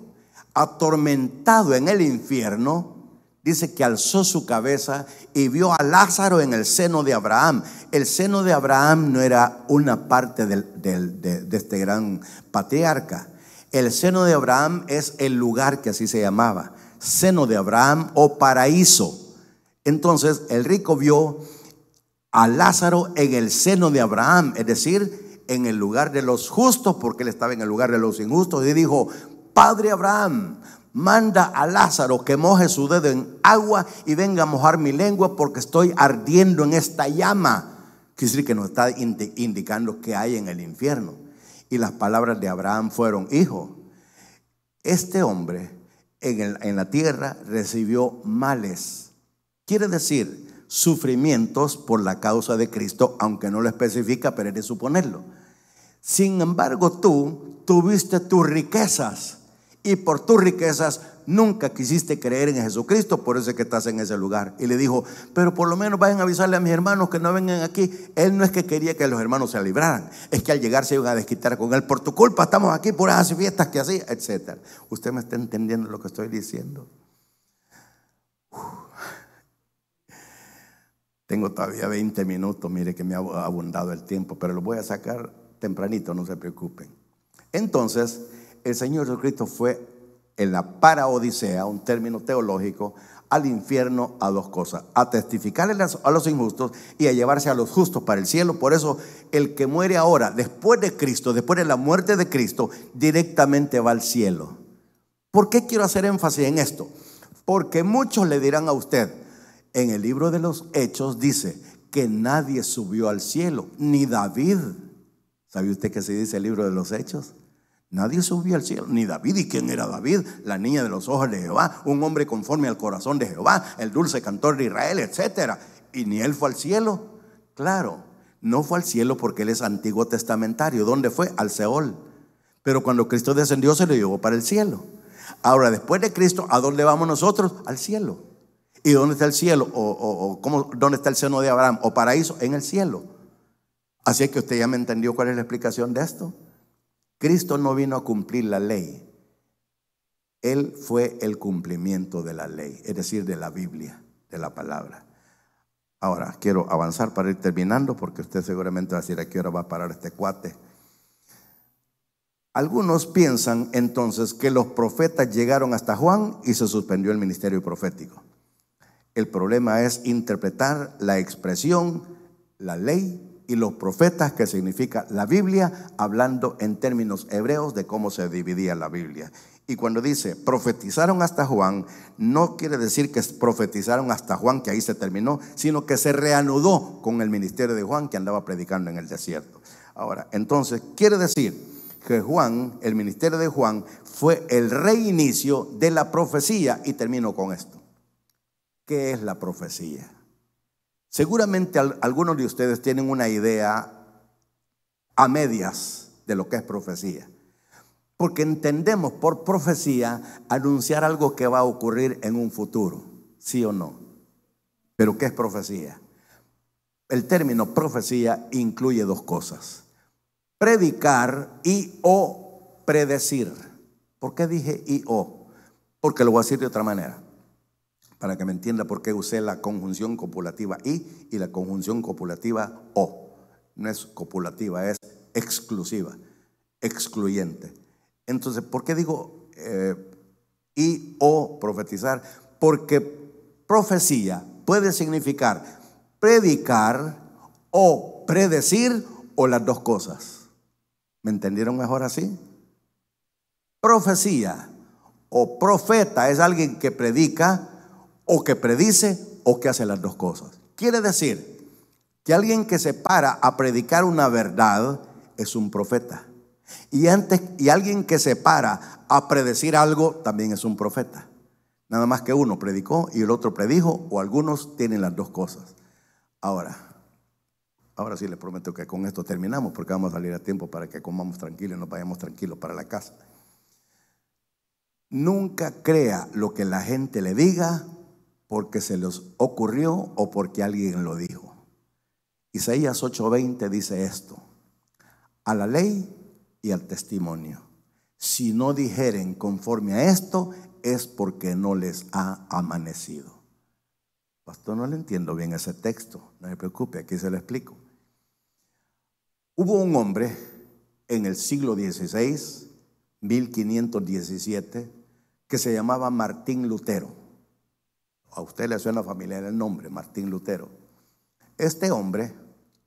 Speaker 1: atormentado en el infierno, dice que alzó su cabeza y vio a Lázaro en el seno de Abraham. El seno de Abraham no era una parte de este gran patriarca. El seno de Abraham es el lugar que así se llamaba, seno de Abraham o paraíso. Entonces el rico vio a Lázaro en el seno de Abraham, es decir, en el lugar de los justos, porque él estaba en el lugar de los injustos, y dijo: Padre Abraham, manda a Lázaro que moje su dedo en agua y venga a mojar mi lengua, porque estoy ardiendo en esta llama. Quiere decir que nos está indicando que hay en el infierno. Y las palabras de Abraham fueron: hijo, este hombre en la tierra recibió males. Quiere decir sufrimientos por la causa de Cristo, aunque no lo especifica, pero es de suponerlo. Sin embargo, tú tuviste tus riquezas, y por tus riquezas nunca quisiste creer en Jesucristo, por eso es que estás en ese lugar. Y le dijo: pero por lo menos vayan a avisarle a mis hermanos que no vengan aquí. Él no es que quería que los hermanos se libraran, es que al llegar se iban a desquitar con él. Por tu culpa estamos aquí, puras fiestas que así, etc. ¿Usted me está entendiendo lo que estoy diciendo? Tengo todavía 20 minutos, mire que me ha abundado el tiempo, pero lo voy a sacar tempranito, no se preocupen. Entonces, el Señor Jesucristo fue en la paraodisea, un término teológico, al infierno a dos cosas: a testificarle a los injustos y a llevarse a los justos para el cielo. Por eso el que muere ahora, después de Cristo, después de la muerte de Cristo, directamente va al cielo. ¿Por qué quiero hacer énfasis en esto? Porque muchos le dirán a usted: en el libro de los Hechos dice que nadie subió al cielo, ni David. ¿Sabe usted qué se dice el libro de los Hechos? Nadie subió al cielo, ni David. ¿Y quién era David? La niña de los ojos de Jehová, un hombre conforme al corazón de Jehová, el dulce cantor de Israel, etc. Y ni él fue al cielo. Claro, no fue al cielo porque él es antiguo testamentario. ¿Dónde fue? Al Seol. Pero cuando Cristo descendió, se lo llevó para el cielo. Ahora, después de Cristo, ¿a dónde vamos nosotros? Al cielo. ¿Y dónde está el cielo? ¿Dónde está el seno de Abraham? ¿O paraíso? En el cielo. Así que usted ya me entendió cuál es la explicación de esto. Cristo no vino a cumplir la ley. Él fue el cumplimiento de la ley, es decir, de la Biblia, de la palabra. Ahora, quiero avanzar para ir terminando, porque usted seguramente va a decir: ¿a qué hora va a parar este cuate? Algunos piensan entonces que los profetas llegaron hasta Juan y se suspendió el ministerio profético. El problema es interpretar la expresión, la ley y los profetas, que significa la Biblia, hablando en términos hebreos de cómo se dividía la Biblia. Y cuando dice profetizaron hasta Juan, no quiere decir que profetizaron hasta Juan, que ahí se terminó, sino que se reanudó con el ministerio de Juan, que andaba predicando en el desierto. Ahora, entonces, quiere decir que Juan, el ministerio de Juan, fue el reinicio de la profecía. Y termino con esto. ¿Qué es la profecía? Seguramente algunos de ustedes tienen una idea a medias de lo que es profecía, porque entendemos por profecía anunciar algo que va a ocurrir en un futuro, ¿sí o no? Pero ¿qué es profecía? El término profecía incluye dos cosas: predicar y o predecir. ¿Por qué dije y o? Porque lo voy a decir de otra manera, para que me entienda por qué usé la conjunción copulativa y la conjunción copulativa o. No es copulativa, es exclusiva, excluyente. Entonces, ¿por qué digo y o profetizar? Porque profecía puede significar predicar o predecir, o las dos cosas. ¿Me entendieron mejor así? Profecía o profeta es alguien que predica, o que predice, o que hace las dos cosas. Quiere decir que alguien que se para a predicar una verdad es un profeta. Y alguien que se para a predecir algo también es un profeta. Nada más que uno predicó y el otro predijo, o algunos tienen las dos cosas. Ahora sí les prometo que con esto terminamos, porque vamos a salir a tiempo para que comamos tranquilos y nos vayamos tranquilos para la casa. Nunca crea lo que la gente le diga porque se les ocurrió o porque alguien lo dijo. Isaías 8:20 dice esto: a la ley y al testimonio, si no dijeren conforme a esto, es porque no les ha amanecido. Pastor, no le entiendo bien ese texto. No se preocupe, aquí se lo explico. Hubo un hombre en el siglo XVI, 1517, que se llamaba Martín Lutero. A usted le suena familiar el nombre, Martín Lutero. Este hombre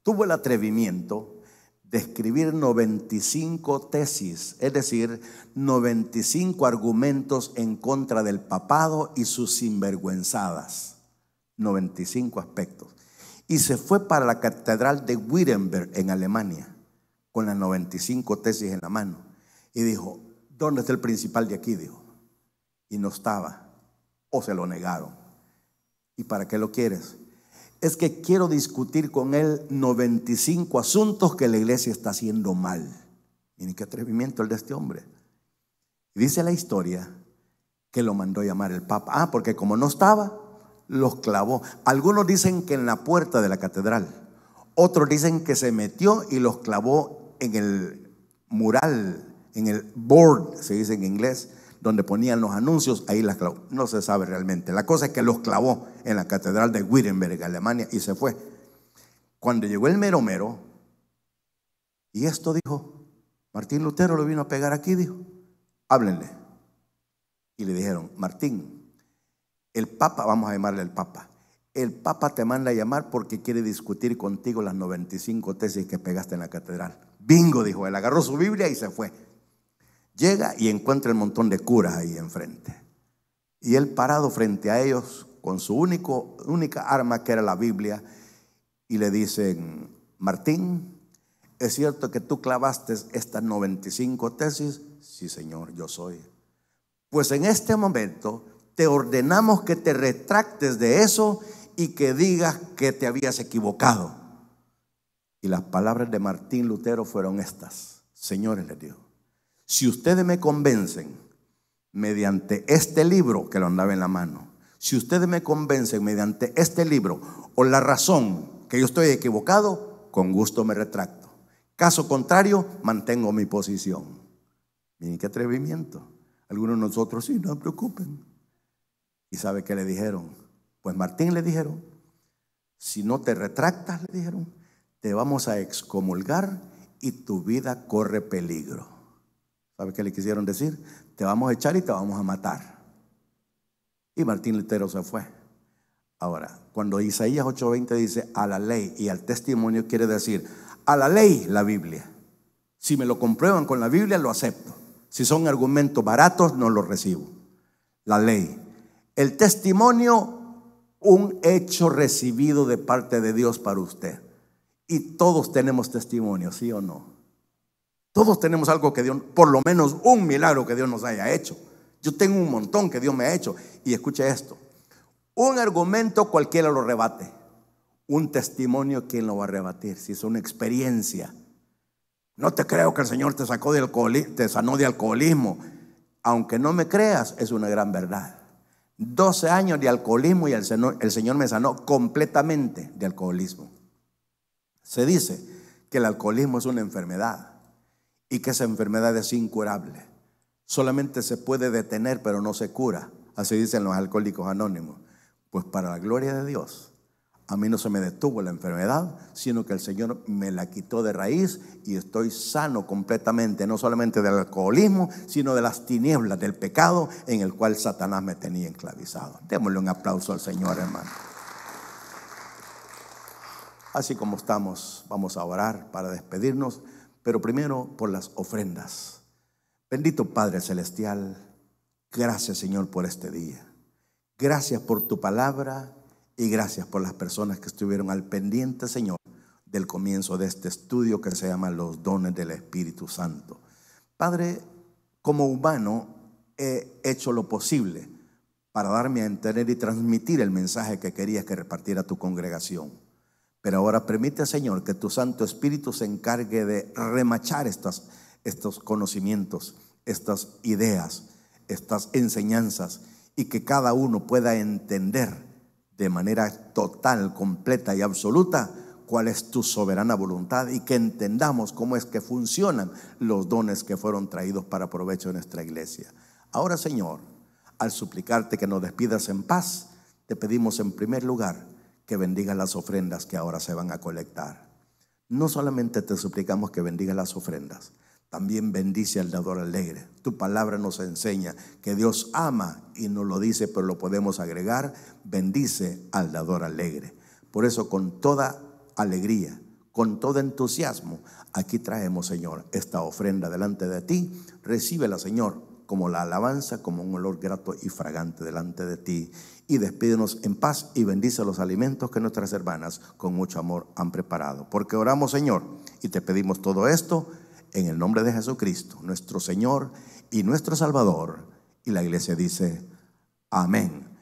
Speaker 1: tuvo el atrevimiento de escribir 95 tesis, es decir, 95 argumentos en contra del papado y sus sinvergüenzadas. 95 aspectos. Y se fue para la catedral de Wittenberg en Alemania con las 95 tesis en la mano. Y dijo: ¿dónde está el principal de aquí? Dijo. Y no estaba, o se lo negaron. ¿Y para qué lo quieres? Es que quiero discutir con él 95 asuntos que la iglesia está haciendo mal. Miren qué atrevimiento el de este hombre. Y dice la historia que lo mandó llamar el Papa. Porque como no estaba, los clavó. Algunos dicen que en la puerta de la catedral. Otros dicen que se metió y los clavó en el mural, en el board, se dice en inglés, donde ponían los anuncios. Ahí las clavó. No se sabe realmente. La cosa es que los clavó en la catedral de Wittenberg, Alemania, y se fue. Cuando llegó el mero mero, y esto dijo: Martín Lutero lo vino a pegar aquí, dijo, háblenle. Y le dijeron: Martín, el Papa, vamos a llamarle el Papa, el Papa te manda a llamar porque quiere discutir contigo las 95 tesis que pegaste en la catedral. Bingo, dijo él, agarró su Biblia y se fue. Llega y encuentra el montón de curas ahí enfrente. Y él parado frente a ellos con su única arma, que era la Biblia, y le dicen: Martín, ¿es cierto que tú clavaste estas 95 tesis? Sí, señor, yo soy. Pues en este momento te ordenamos que te retractes de eso y que digas que te habías equivocado. Y las palabras de Martín Lutero fueron estas: señores, les dijo, si ustedes me convencen mediante este libro, que lo andaba en la mano, si ustedes me convencen mediante este libro o la razón que yo estoy equivocado, con gusto me retracto. Caso contrario, mantengo mi posición. Miren qué atrevimiento. Algunos de nosotros, sí, no se preocupen. ¿Y sabe qué le dijeron? Pues Martín le dijeron, si no te retractas, le dijeron, te vamos a excomulgar y tu vida corre peligro. ¿Sabe qué le quisieron decir? Te vamos a echar y te vamos a matar. Y Martín Lutero se fue. Ahora, cuando Isaías 8:20 dice a la ley y al testimonio, quiere decir a la ley, la Biblia. Si me lo comprueban con la Biblia, lo acepto. Si son argumentos baratos, no los recibo. La ley. El testimonio, un hecho recibido de parte de Dios para usted. Y todos tenemos testimonio, ¿sí o no? Todos tenemos algo que Dios, por lo menos un milagro que Dios nos haya hecho. Yo tengo un montón que Dios me ha hecho. Y escuche esto. Un argumento cualquiera lo rebate. Un testimonio, ¿quién lo va a rebatir? Si es una experiencia. No te creo que el Señor te sanó de alcoholismo. Aunque no me creas, es una gran verdad. 12 años de alcoholismo y el Señor me sanó completamente de alcoholismo. Se dice que el alcoholismo es una enfermedad y que esa enfermedad es incurable. Solamente se puede detener, pero no se cura. Así dicen los alcohólicos anónimos. Pues para la gloria de Dios, a mí no se me detuvo la enfermedad, sino que el Señor me la quitó de raíz y estoy sano completamente, no solamente del alcoholismo, sino de las tinieblas del pecado en el cual Satanás me tenía esclavizado. Démosle un aplauso al Señor, hermano. Así como estamos, vamos a orar para despedirnos, pero primero por las ofrendas. Bendito Padre Celestial, gracias, Señor, por este día. Gracias por tu palabra y gracias por las personas que estuvieron al pendiente, Señor, del comienzo de este estudio que se llama Los dones del Espíritu Santo. Padre, como humano he hecho lo posible para darme a entender y transmitir el mensaje que querías que repartiera tu congregación. Pero ahora permite, Señor, que tu Santo Espíritu se encargue de remachar estos conocimientos, estas ideas, estas enseñanzas, y que cada uno pueda entender de manera total, completa y absoluta cuál es tu soberana voluntad, y que entendamos cómo es que funcionan los dones que fueron traídos para provecho de nuestra iglesia. Ahora, Señor, al suplicarte que nos despidas en paz, te pedimos en primer lugar que bendigas las ofrendas que ahora se van a colectar. No solamente te suplicamos que bendigas las ofrendas, también bendice al dador alegre. Tu palabra nos enseña que Dios ama, y nos lo dice, pero lo podemos agregar: bendice al dador alegre. Por eso, con toda alegría, con todo entusiasmo, aquí traemos, Señor, esta ofrenda delante de ti. Recíbela, Señor, como la alabanza, como un olor grato y fragante delante de ti. Y despídenos en paz y bendice los alimentos que nuestras hermanas con mucho amor han preparado. Porque oramos, Señor, y te pedimos todo esto en el nombre de Jesucristo, nuestro Señor y nuestro Salvador. Y la iglesia dice: amén.